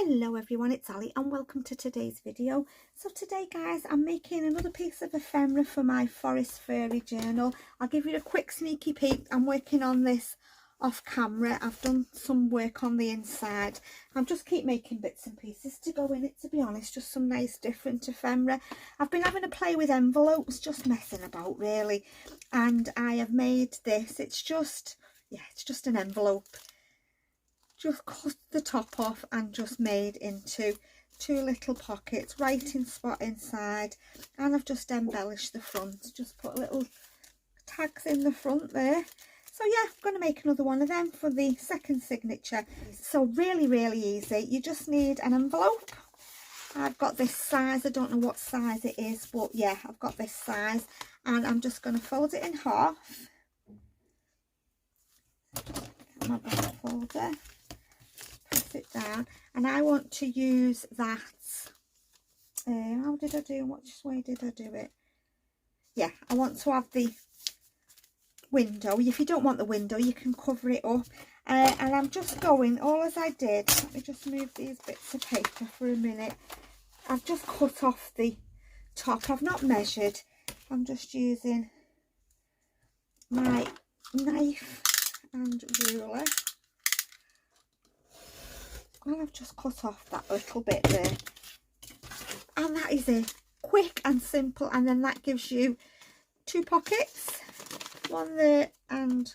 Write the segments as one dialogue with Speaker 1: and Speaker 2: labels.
Speaker 1: Hello everyone, it's Ali and welcome to today's video. So today guys, I'm making another piece of ephemera for my forest fairy journal. I'll give you a quick sneaky peek. I'm working on this off camera. I've done some work on the inside. I'll just keep making bits and pieces to go in it, to be honest, just some nice different ephemera. I've been having a play with envelopes, just messing about really, and I have made this. It's just an envelope. Just cut the top off and just made into two little pockets, writing spot inside, and I've just embellished the front, just put little tags in the front there. So yeah, I'm going to make another one of them for the second signature. So really easy. You just need an envelope. I've got this size, I don't know what size it is, but yeah, I've got this size, and I'm just going to fold it in half. Get my back folder. Press it down, and I want to use that how did I do, which way did I do it? Yeah, I want to have the window. If you don't want the window, you can cover it up, and I'm just going, all as I did, let me just move these bits of paper for a minute. I've just cut off the top. I've not measured. I'm just using my knife and ruler, and I've just cut off that little bit there, and that is it. Quick and simple, and then that gives you two pockets, one there and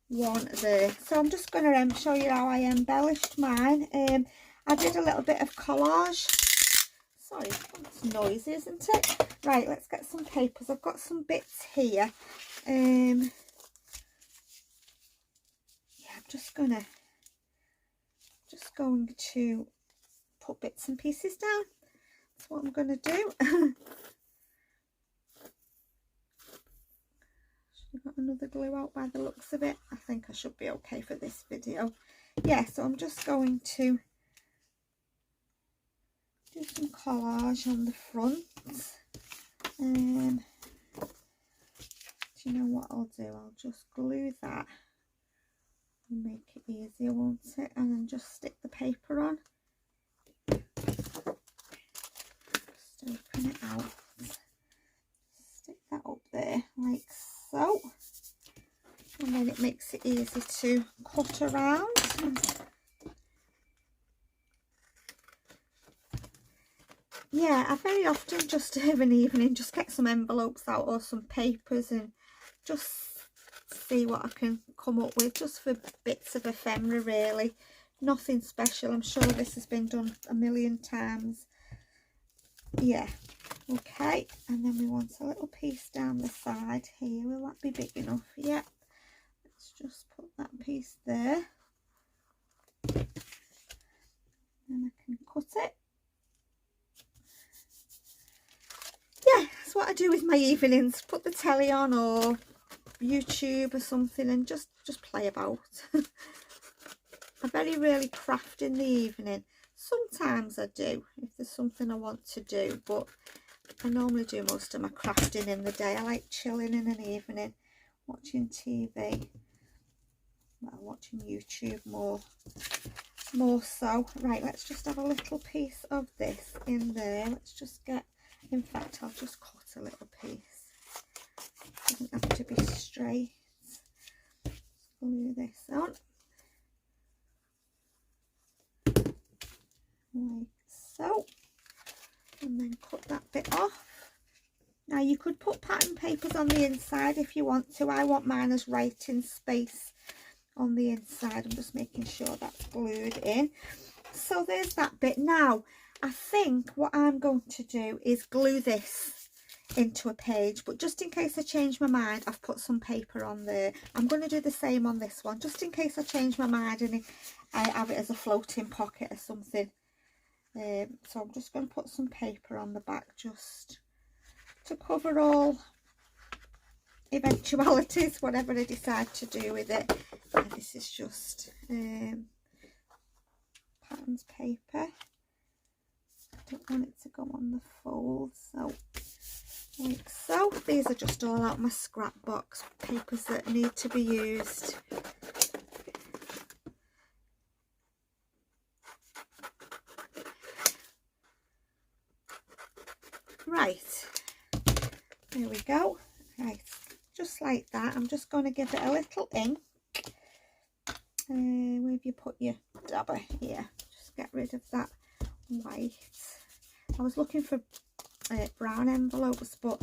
Speaker 1: one there. So I'm just going to show you how I embellished mine. I did a little bit of collage. Sorry, it's noisy, isn't it? Right, let's get some papers. I've got some bits here. Yeah, I'm just going to put bits and pieces down. That's what I'm going to do. I've got another glue out by the looks of it. I think I should be okay for this video. Yeah, so I'm just going to do some collage on the front. Do you know what I'll do? I'll just glue that and make it easier, won't it? And then just stick the paper on. Just open it out. Stick that up there like so. And then it makes it easy to cut around. Yeah, I very often just have an evening, just get some envelopes out or some papers and just see what I can come up with, just for bits of ephemera really. Nothing special. I'm sure this has been done a million times. Yeah, okay, and then we want a little piece down the side here. Will that be big enough? Yeah, let's just put that piece there, and I can cut it. Yeah, that's what I do with my evenings. Put the telly on or YouTube or something and just play about. I very rarely craft in the evening. Sometimes I do if there's something I want to do, but I normally do most of my crafting in the day. I like chilling in an evening, watching TV, well, watching YouTube more so. Right, let's just have a little piece of this in there. Let's just get, in fact, I'll just cut a little piece. Doesn't have to be straight. Just glue this on like so, and then cut that bit off. Now you could put pattern papers on the inside if you want to. I want mine as writing space on the inside. I'm just making sure that's glued in. So there's that bit. Now I think what I'm going to do is glue this into a page, but just in case I change my mind, I've put some paper on there. I'm going to do the same on this one, just in case I change my mind and I have it as a floating pocket or something. So I'm just going to put some paper on the back just to cover all eventualities, whatever I decide to do with it. And this is just patterns paper. I don't want it to go on the fold, so like so. These are just all out of my scrap box, papers that need to be used. Right, there we go. Right, just like that. I'm just going to give it a little ink. Where have you put your dabber? Here, just get rid of that white. I was looking for brown envelopes, but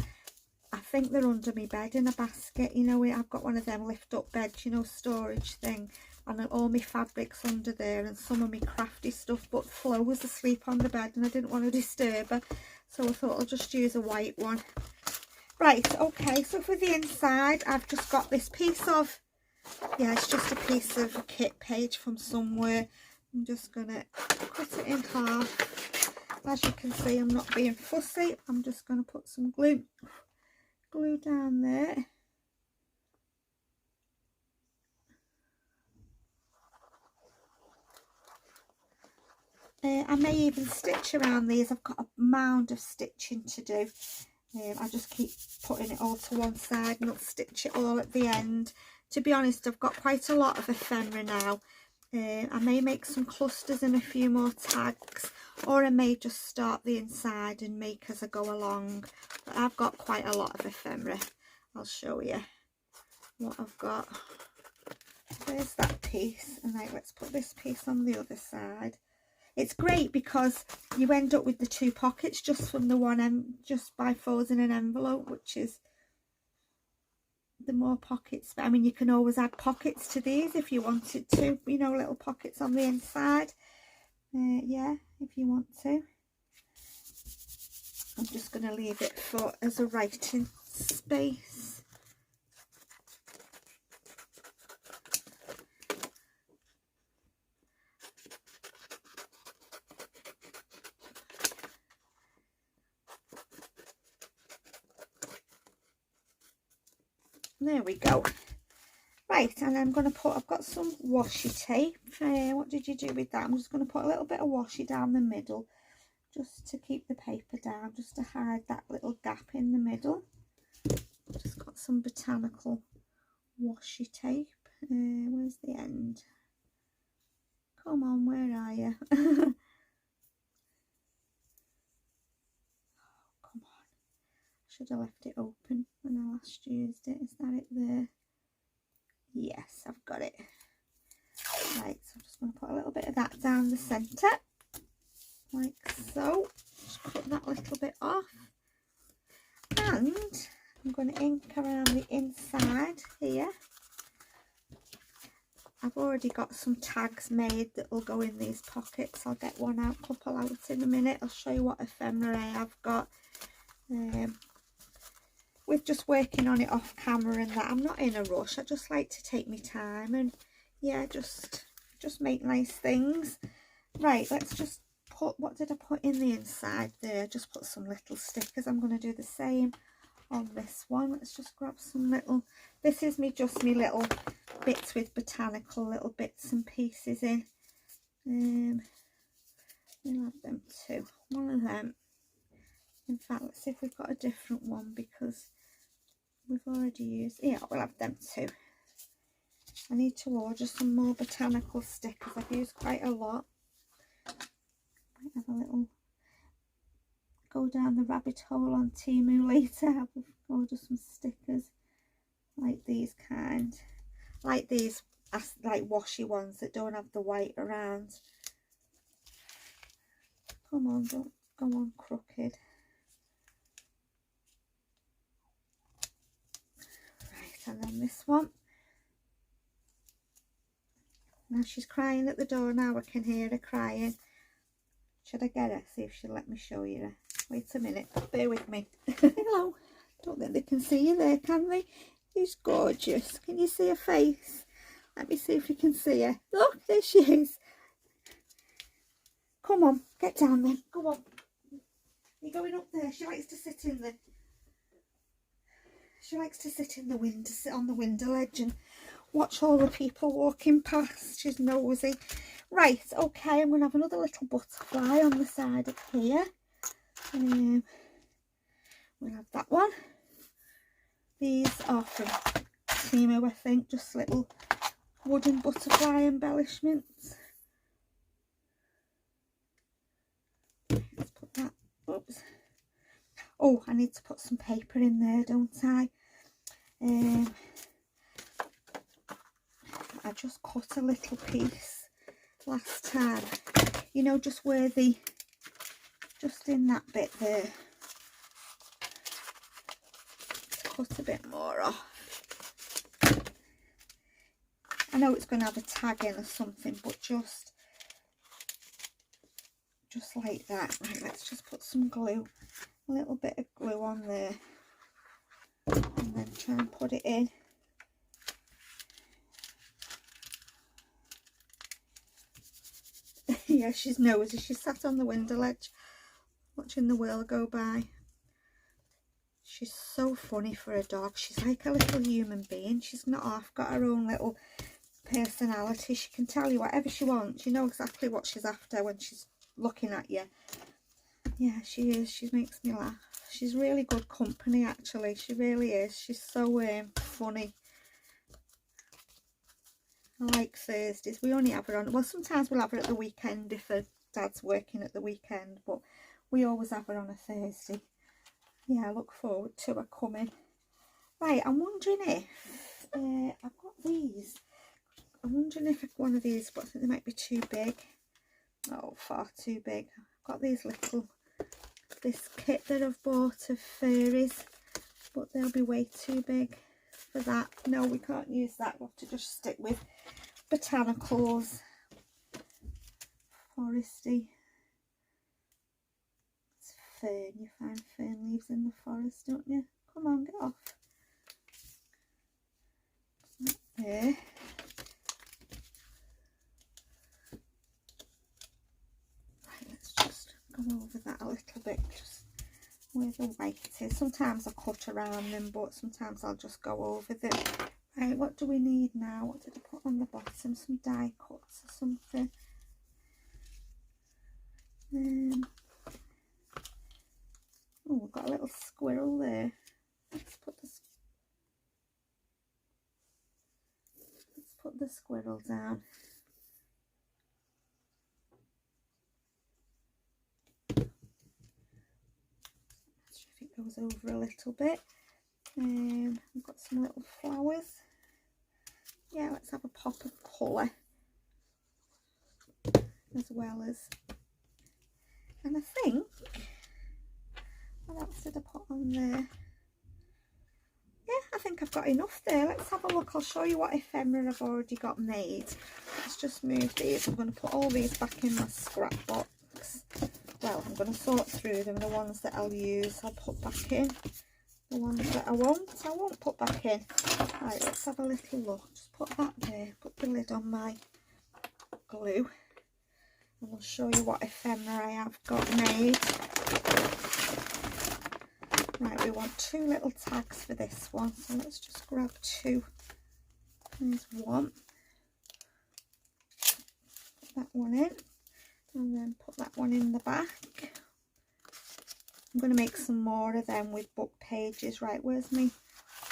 Speaker 1: I think they're under my bed in a basket. You know, I've got one of them lift up beds, you know, storage thing, and all my fabrics under there and some of my crafty stuff. But Flo was asleep on the bed and I didn't want to disturb her, so I thought I'll just use a white one. Right, okay, so for the inside I've just got this piece of, yeah, it's just a piece of a kit page from somewhere. I'm just gonna cut it in half. As you can see, I'm not being fussy. I'm just gonna put some glue down there. I may even stitch around these. I've got a mound of stitching to do. I just keep putting it all to one side and I'll stitch it all at the end. To be honest, I've got quite a lot of ephemera now. I may make some clusters and a few more tags, or I may just start the inside and make as I go along. But I've got quite a lot of ephemera. I'll show you what I've got. There's that piece, and right, let's put this piece on the other side. It's great because you end up with the two pockets just from the one just by folding an envelope, which is the more pockets. I mean, you can always add pockets to these if you wanted to, you know, little pockets on the inside. Yeah, if you want to. I'm just going to leave it for as a writing space. There we go. Right, and I'm going to put, I've got some washi tape. What did you do with that? I'm just going to put a little bit of washi down the middle, just to keep the paper down, just to hide that little gap in the middle. Just got some botanical washi tape. Where's the end? Come on, where are you? Come on. Should have left it open when I last used it. Is that it there? Yes, I've got it. Right, so I'm just going to put a little bit of that down the centre, like so. Just cut that little bit off. And I'm going to ink around the inside here. I've already got some tags made that will go in these pockets. I'll get one out, couple out in a minute. I'll show you what ephemera I've got. We're just working on it off camera and that. I'm not in a rush. I just like to take my time and yeah, just make nice things. Right, let's just put, what did I put in the inside there? Just put some little stickers. I'm going to do the same on this one. Let's just grab some little, this is just me little bits with botanical little bits and pieces in. We'll have them too. One of them. In fact, let's see if we've got a different one because we've already used, yeah, we'll have them too. I need to order some more botanical stickers. I've used quite a lot. Might have a little go down the rabbit hole on Temu later. I'll order some stickers like these kind. Like these, like washi ones that don't have the white around. Come on, don't go on crooked. Right, and then this one. Now she's crying at the door now. I can hear her crying. Should I get her? See if she'll let me show you her. Wait a minute. Bear with me. Hello. Don't think they can see you there, can they? She's gorgeous. Can you see her face? Let me see if you can see her. Look, there she is. Come on, get down then. Go on. You're going up there. She likes to sit in the. She likes to sit in the window, sit on the window ledge and watch all the people walking past. She's nosy. Right, okay, I'm going to have another little butterfly on the side of here. We'll have that one. These are from Temu, I think, just little wooden butterfly embellishments. Let's put that, oops. Oh, I need to put some paper in there, don't I? I just cut a little piece last time, you know, just where the, just in that bit there. Cut a bit more off. I know it's going to have a tag in or something, but just like that. Right, let's just put some glue, a little bit of glue on there, and then try and put it in. Yeah, she's nosy. She sat on the window ledge watching the world go by. She's so funny for a dog. She's like a little human being. She's not half got her own little personality. She can tell you whatever she wants. You know exactly what she's after when she's looking at you. Yeah, she is. She makes me laugh. She's really good company, actually. She really is. She's so funny. I like Thursdays. We only have her on, well, sometimes we'll have her at the weekend if her dad's working at the weekend, but we always have her on a Thursday. Yeah, I look forward to her coming. Right, I'm wondering if I've got these. I'm wondering if one of these, but I think they might be too big. Oh, far too big. I've got these little, this kit that I've bought of fairies, but they'll be way too big for that. No, we can't use that. We'll have to just stick with botanicals. Foresty. It's fern. You find fern leaves in the forest, don't you? Come on, get off. There. Right, let's just go over that a little bit, just where the white is. Sometimes I cut around them, but sometimes I'll just go over them. Right, what do we need now? What did I put on the bottom? Some die cuts or something. Oh, we've got a little squirrel there. Let's put the squirrel down. Let's see if it goes over a little bit. We've got some little flowers. Yeah, let's have a pop of colour as well as, and I think, what else did I put on there? Yeah, I think I've got enough there. Let's have a look. I'll show you what ephemera I've already got made. Let's just move these. I'm going to put all these back in my scrap box. Well, I'm going to sort through them. The ones that I'll use, I'll put back in. The ones that I won't put back in. Right, let's have a little look. Just put that there. Put the lid on my glue. And I'll show you what ephemera I have got made. Right, we want 2 little tags for this one, so let's just grab 2. There's one. Put that one in, and then put that one in the back. I'm going to make some more of them with book pages. Right, where's me?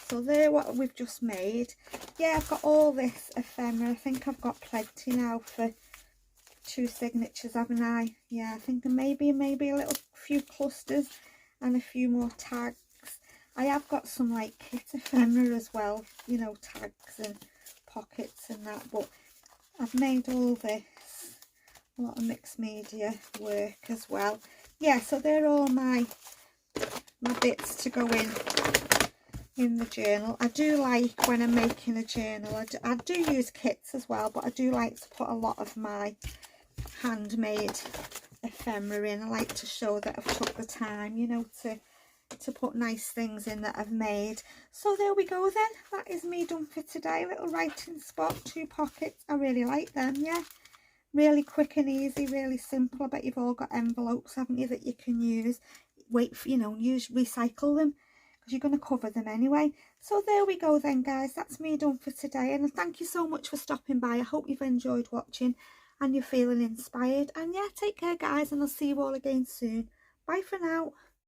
Speaker 1: So there, what we've just made. Yeah, I've got all this ephemera. I think I've got plenty now for 2 signatures, haven't I? Yeah, I think maybe a little few clusters and a few more tags. I have got some like kit ephemera as well, you know, tags and pockets and that, but I've made all this, a lot of mixed media work as well. Yeah, so they're all my bits to go in the journal. I do like, when I'm making a journal, I do use kits as well, but I do like to put a lot of my handmade ephemera in. I like to show that I've took the time, you know, to put nice things in that I've made. So there we go then. That is me done for today. Little writing spot, 2 pockets. I really like them. Yeah, really quick and easy, really simple. I bet you've all got envelopes, haven't you, that you can use. Wait for, you know, recycle them, because you're going to cover them anyway. So there we go then, guys. That's me done for today, and thank you so much for stopping by. I hope you've enjoyed watching and you're feeling inspired. And yeah, take care, guys, and I'll see you all again soon. Bye for now.